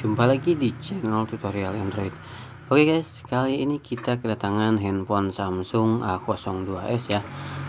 jumpa lagi di channel tutorial Android. Oke guys, kali ini kita kedatangan handphone Samsung A02s ya.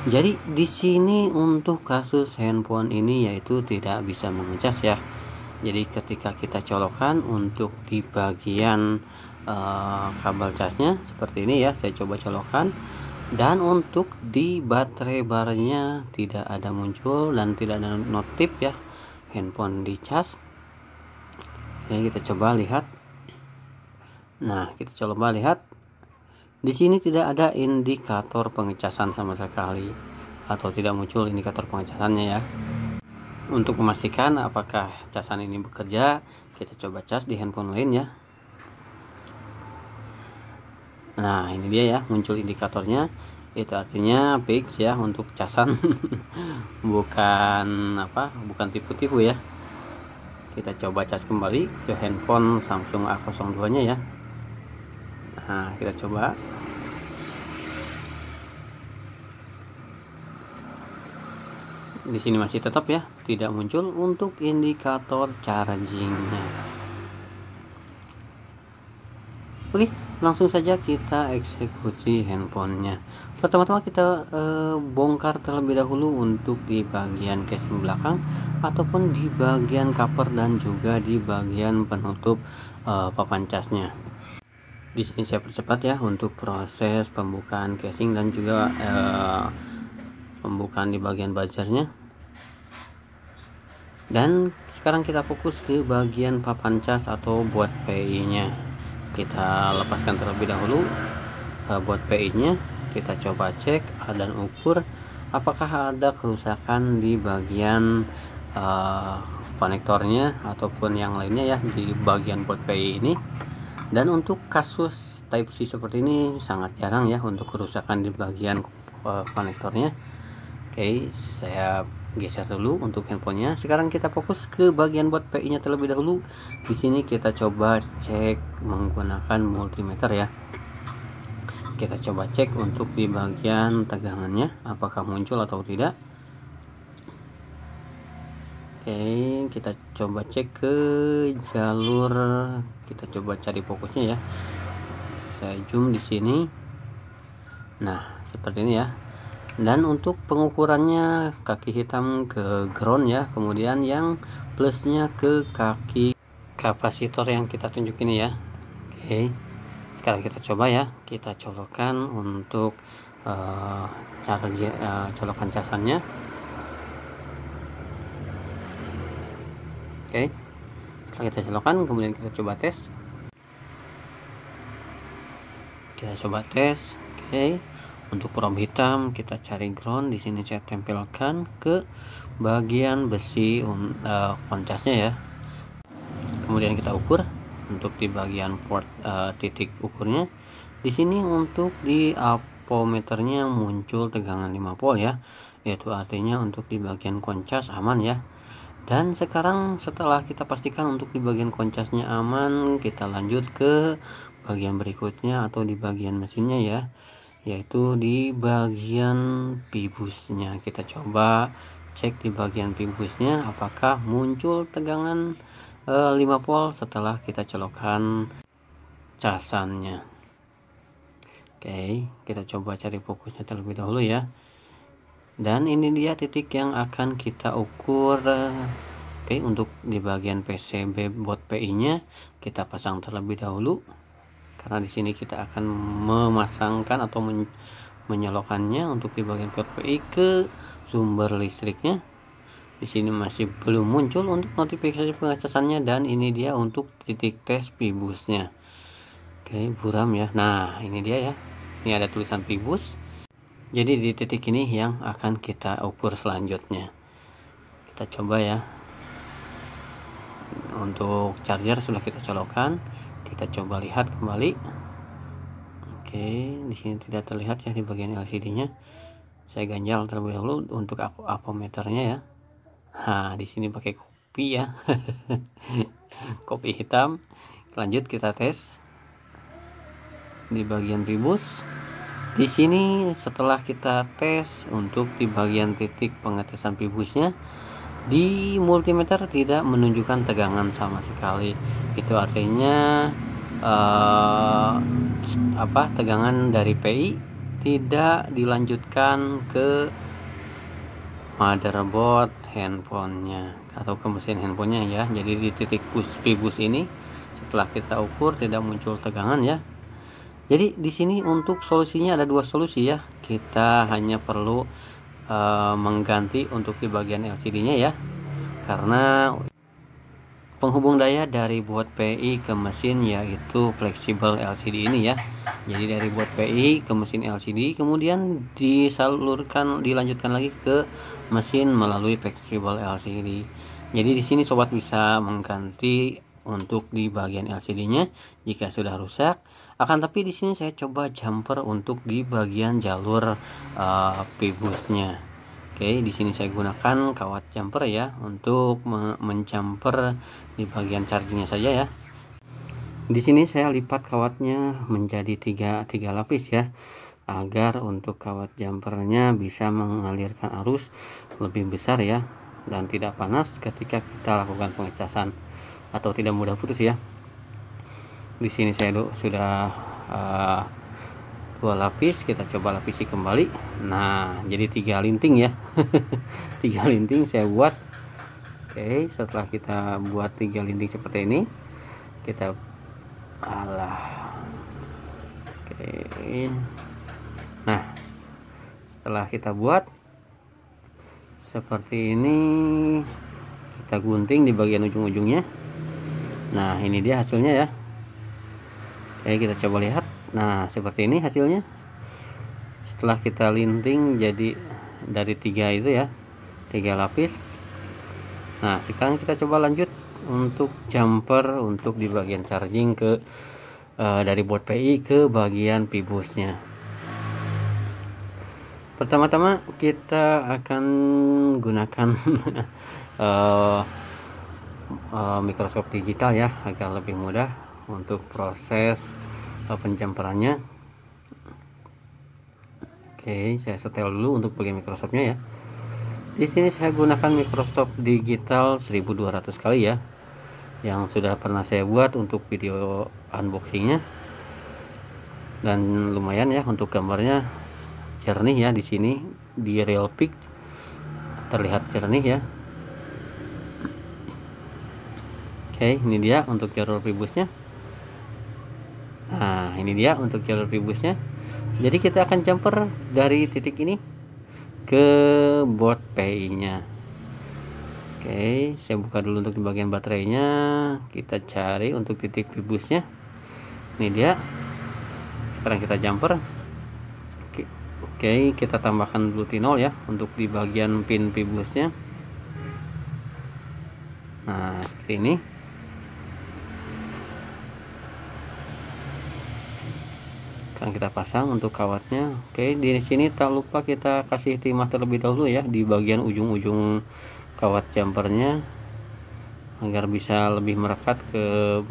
Jadi di sini untuk kasus handphone ini yaitu tidak bisa mengecas ya. Jadi ketika kita colokan untuk di bagian kabel casnya seperti ini ya, saya coba colokan. Dan untuk di baterai barnya tidak ada muncul dan tidak ada notif ya, handphone dicas. Ya, kita coba lihat. Nah, kita coba lihat. Di sini tidak ada indikator pengecasan sama sekali atau tidak muncul indikator pengecasannya ya. Untuk memastikan apakah casan ini bekerja, kita coba cas di handphone lain ya. Nah, ini dia ya, muncul indikatornya. Itu artinya fix ya untuk casan. bukan tipu-tipu ya. Kita coba cas kembali ke handphone Samsung A02 nya ya. Nah, kita coba. Di sini masih tetap ya, tidak muncul untuk indikator chargingnya. Oke, langsung saja kita eksekusi handphonenya. Pertama-tama kita bongkar terlebih dahulu untuk di bagian casing belakang ataupun di bagian cover dan juga di bagian penutup papan casnya. Di sini saya percepat ya untuk proses pembukaan casing dan juga pembukaan di bagian buzzernya. Dan sekarang kita fokus ke bagian papan cas atau buat PI nya. Kita lepaskan terlebih dahulu buat PI nya. Kita coba cek dan ukur apakah ada kerusakan di bagian konektornya ataupun yang lainnya ya di bagian buat PI ini. Dan untuk kasus Type C seperti ini sangat jarang ya untuk kerusakan di bagian konektornya. Oke, saya geser dulu untuk handphonenya. Sekarang kita fokus ke bagian buat PI nya terlebih dahulu. Di sini kita coba cek menggunakan multimeter ya. Kita coba cek untuk di bagian tegangannya apakah muncul atau tidak. Oke, kita coba cek ke jalur. Kita coba cari fokusnya ya. Saya zoom di sini. Nah, seperti ini ya. Dan untuk pengukurannya kaki hitam ke ground ya, kemudian yang plusnya ke kaki kapasitor yang kita tunjuk ini ya. Oke, sekarang kita coba ya, kita colokan untuk colokan casannya. Oke, setelah kita colokan kemudian kita coba tes. Oke. Untuk probe hitam kita cari ground. Di sini saya tempelkan ke bagian besi koncasnya ya. Kemudian kita ukur untuk di bagian port titik ukurnya. Di sini untuk di ampometernya muncul tegangan 5 volt ya. Yaitu artinya untuk di bagian koncas aman ya. Dan sekarang setelah kita pastikan untuk di bagian koncasnya aman, kita lanjut ke bagian berikutnya atau di bagian mesinnya ya, yaitu di bagian pibusnya. Kita coba cek di bagian pibusnya apakah muncul tegangan 5 volt setelah kita colokan casannya. Oke, kita coba cari fokusnya terlebih dahulu ya. Dan ini dia titik yang akan kita ukur. Oke, untuk di bagian PCB buat PI nya kita pasang terlebih dahulu. Karena di sini kita akan memasangkan atau menyolokannya untuk di bagian port PI ke sumber listriknya. Di sini masih belum muncul untuk notifikasi pengecasannya dan ini dia untuk titik tes pibusnya. Oke, buram ya. Nah, ini dia ya. Ini ada tulisan pibus. Jadi di titik ini yang akan kita ukur selanjutnya. Kita coba ya. Untuk charger sudah kita colokan. Kita coba lihat kembali. Oke, di sini tidak terlihat ya di bagian LCD-nya. Saya ganjal terlebih dahulu untuk ampometernya ya. Nah, di sini pakai kopi ya. Kopi hitam. Lanjut kita tes di bagian pibus. Di sini setelah kita tes untuk di bagian titik pengetesan pibusnya, Di multimeter tidak menunjukkan tegangan sama sekali. Itu artinya tegangan dari PI tidak dilanjutkan ke motherboard handphonenya atau ke mesin handphonenya ya. Jadi di titik push ini setelah kita ukur tidak muncul tegangan ya. Jadi di sini untuk solusinya ada dua solusi ya. Kita hanya perlu mengganti untuk di bagian LCD-nya ya. Karena penghubung daya dari board PI ke mesin yaitu flexible LCD ini ya. Jadi dari board PI ke mesin LCD kemudian dilanjutkan lagi ke mesin melalui flexible LCD. Jadi di sini sobat bisa mengganti untuk di bagian LCD-nya jika sudah rusak. Akan tapi di sini saya coba jumper untuk di bagian jalur P-busnya. Oke, di sini saya gunakan kawat jumper ya untuk menjumper di bagian chargingnya saja ya. Di sini saya lipat kawatnya menjadi tiga lapis ya, agar untuk kawat jumpernya bisa mengalirkan arus lebih besar ya dan tidak panas ketika kita lakukan pengecasan atau tidak mudah putus ya. Di sini saya sudah dua lapis, kita coba lapisi kembali. Nah, jadi 3 linting ya. 3 linting saya buat. Oke, setelah kita buat 3 linting seperti ini, kita Oke. Nah, setelah kita buat seperti ini, kita gunting di bagian ujung-ujungnya. Nah, ini dia hasilnya ya. Oke, kita coba lihat. Nah, seperti ini hasilnya. Setelah kita linting jadi dari 3 itu ya, 3 lapis. Nah, sekarang kita coba lanjut untuk jumper untuk di bagian charging ke dari board PI ke bagian P-busnya. Pertama-tama kita akan gunakan mikroskop digital ya agar lebih mudah untuk proses penjamperannya. Oke, saya setel dulu untuk bagian mikroskopnya ya. Di sini saya gunakan mikroskop digital 1200 kali ya, yang sudah pernah saya buat untuk video unboxingnya, dan lumayan ya untuk gambarnya jernih ya. Di sini di real peak terlihat jernih ya. Oke, ini dia untuk jalur P-busnya. Nah, ini dia untuk jalur P-busnya. Jadi kita akan jumper dari titik ini ke board PI-nya. Oke, saya buka dulu untuk di bagian baterainya. Kita cari untuk titik P-busnya. Ini dia. Sekarang kita jumper. Oke, kita tambahkan glutinol ya untuk di bagian pin P-busnya. Nah, seperti ini. Sekarang kita pasang untuk kawatnya. Oke, di sini tak lupa kita kasih timah terlebih dahulu ya di bagian ujung-ujung kawat jumpernya agar bisa lebih merekat ke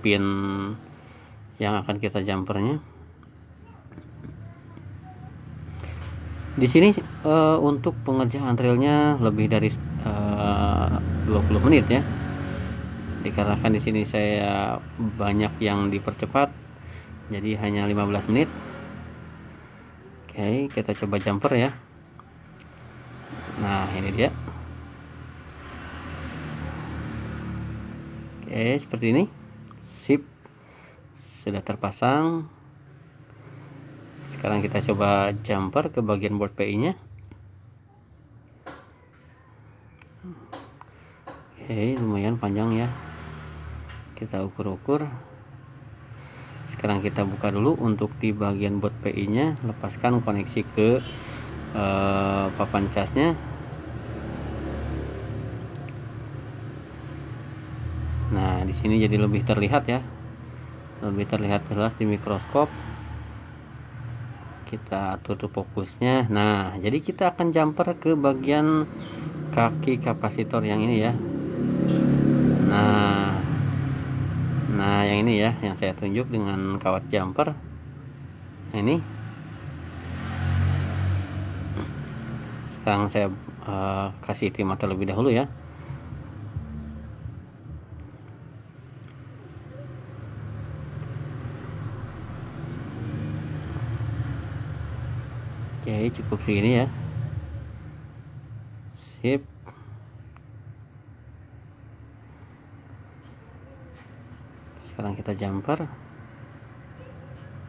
pin yang akan kita jumpernya. Di sini untuk pengerjaan realnya lebih dari 20 menit ya. Dikarenakan di sini saya banyak yang dipercepat, jadi hanya 15 menit. Oke, kita coba jumper ya. Nah, ini dia. Oke, seperti ini. Sip. Sudah terpasang. Sekarang kita coba jumper ke bagian board PI-nya. Oke, lumayan panjang ya. Kita ukur-ukur. Sekarang kita buka dulu untuk di bagian board PI-nya, lepaskan koneksi ke papan casnya. Nah, di sini jadi lebih terlihat ya, lebih terlihat jelas di mikroskop. Kita atur fokusnya. Nah, jadi kita akan jumper ke bagian kaki kapasitor yang ini ya. Nah, yang ini ya, yang saya tunjuk dengan kawat jumper. Nah, ini. Sekarang saya kasih timah terlebih dahulu ya. Oke, cukup segini ya. Sip. Sekarang kita jumper.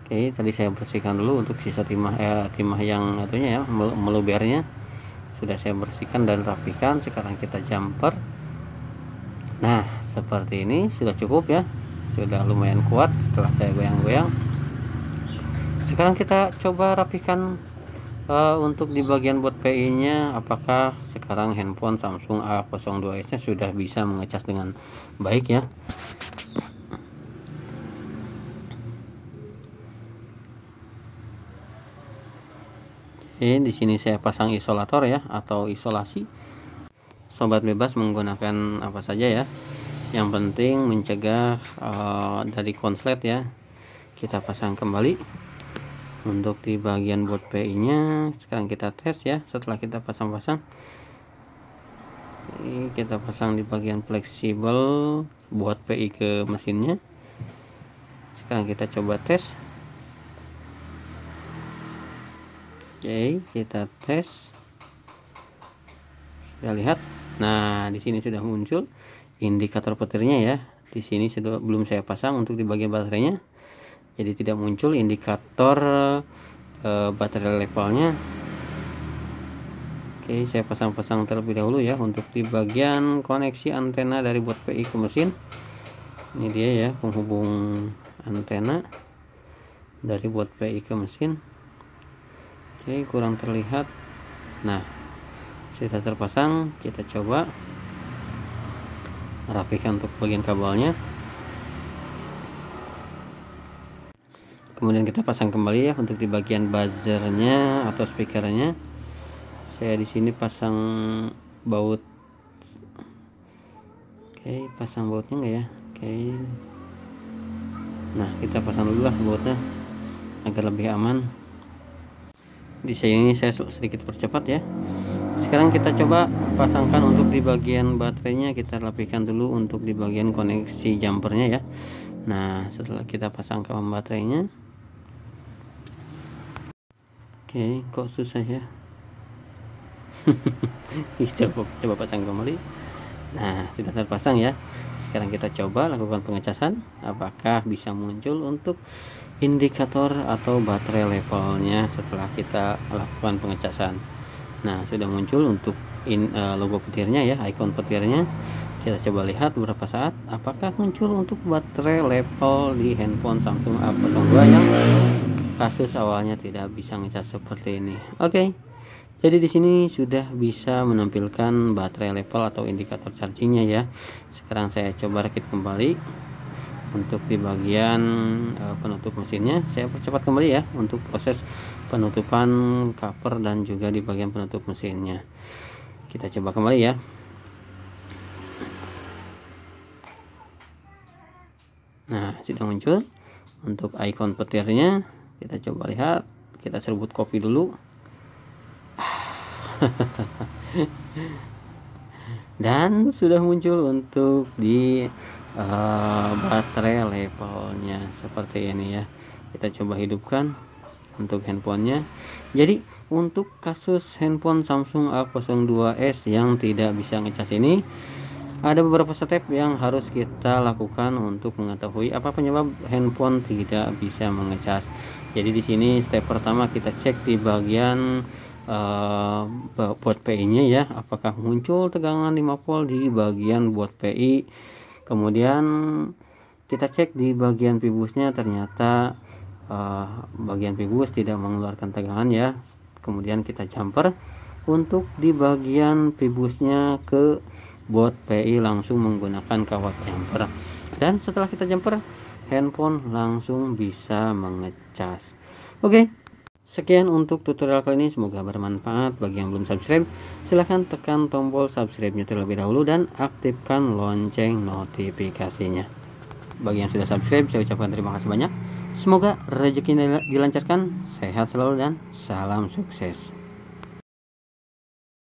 Oke, tadi saya bersihkan dulu untuk sisa timah yang atunya ya, melubernya sudah saya bersihkan dan rapikan. Sekarang kita jumper. Nah, seperti ini sudah cukup ya, sudah lumayan kuat setelah saya goyang-goyang. Sekarang kita coba rapikan untuk di bagian buat PI nya, apakah sekarang handphone Samsung A02s nya sudah bisa mengecas dengan baik ya. Di sini saya pasang isolator ya, atau isolasi. Sobat bebas menggunakan apa saja ya, yang penting mencegah dari konslet ya. Kita pasang kembali untuk di bagian board PI nya. Sekarang kita tes ya, setelah kita pasang-pasang. Ini kita pasang di bagian fleksibel buat PI ke mesinnya. Sekarang kita coba tes. Oke, kita tes. Kita lihat. Nah, di sini sudah muncul indikator petirnya ya. Di sini sudah belum saya pasang untuk di bagian baterainya. Jadi tidak muncul indikator baterai levelnya. Oke, saya pasang-pasang terlebih dahulu ya untuk di bagian koneksi antena dari buat PI ke mesin. Ini dia ya, penghubung antena dari buat PI ke mesin. Oke, kurang terlihat. Nah, sudah terpasang. Kita coba rapikan untuk bagian kabelnya. Kemudian kita pasang kembali ya untuk di bagian buzzernya atau speakernya. Saya di sini pasang baut. Oke, pasang bautnya enggak ya? Oke. Nah, kita pasang dulu lah bautnya agar lebih aman. Di sini saya sedikit percepat ya. Sekarang kita coba pasangkan untuk di bagian baterainya. Kita rapikan dulu untuk di bagian koneksi jumpernya ya. Nah, setelah kita pasangkan baterainya. Oke, kok susah ya. coba pasang kembali. Nah, sudah terpasang ya. Sekarang kita coba lakukan pengecasan, apakah bisa muncul untuk indikator atau baterai levelnya setelah kita lakukan pengecasan. Nah, sudah muncul untuk logo petirnya ya, ikon petirnya. Kita coba lihat beberapa saat apakah muncul untuk baterai level di handphone Samsung A02 yang kasus awalnya tidak bisa ngecas seperti ini. Oke. Jadi di sini sudah bisa menampilkan baterai level atau indikator chargingnya ya. Sekarang saya coba rakit kembali untuk di bagian penutup mesinnya. Saya percepat kembali ya untuk proses penutupan cover dan juga di bagian penutup mesinnya. Kita coba kembali ya. Nah, sudah muncul untuk ikon petirnya. Kita coba lihat. Kita seruput kopi dulu. Dan sudah muncul untuk di baterai levelnya seperti ini ya. Kita coba hidupkan untuk handphonenya. Jadi untuk kasus handphone Samsung A02s yang tidak bisa ngecas ini, ada beberapa step yang harus kita lakukan untuk mengetahui apa penyebab handphone tidak bisa mengecas. Jadi di sini step pertama kita cek di bagian buat PI-nya ya, apakah muncul tegangan 5 volt di bagian buat PI. Kemudian kita cek di bagian pibusnya, ternyata bagian pibus tidak mengeluarkan tegangan ya. Kemudian kita jumper untuk di bagian pibusnya ke buat PI langsung menggunakan kawat jumper. Dan setelah kita jumper, handphone langsung bisa mengecas. Oke. Sekian untuk tutorial kali ini, semoga bermanfaat. Bagi yang belum subscribe, silahkan tekan tombol subscribe-nya terlebih dahulu dan aktifkan lonceng notifikasinya. Bagi yang sudah subscribe, saya ucapkan terima kasih banyak. Semoga rezeki dilancarkan, sehat selalu dan salam sukses.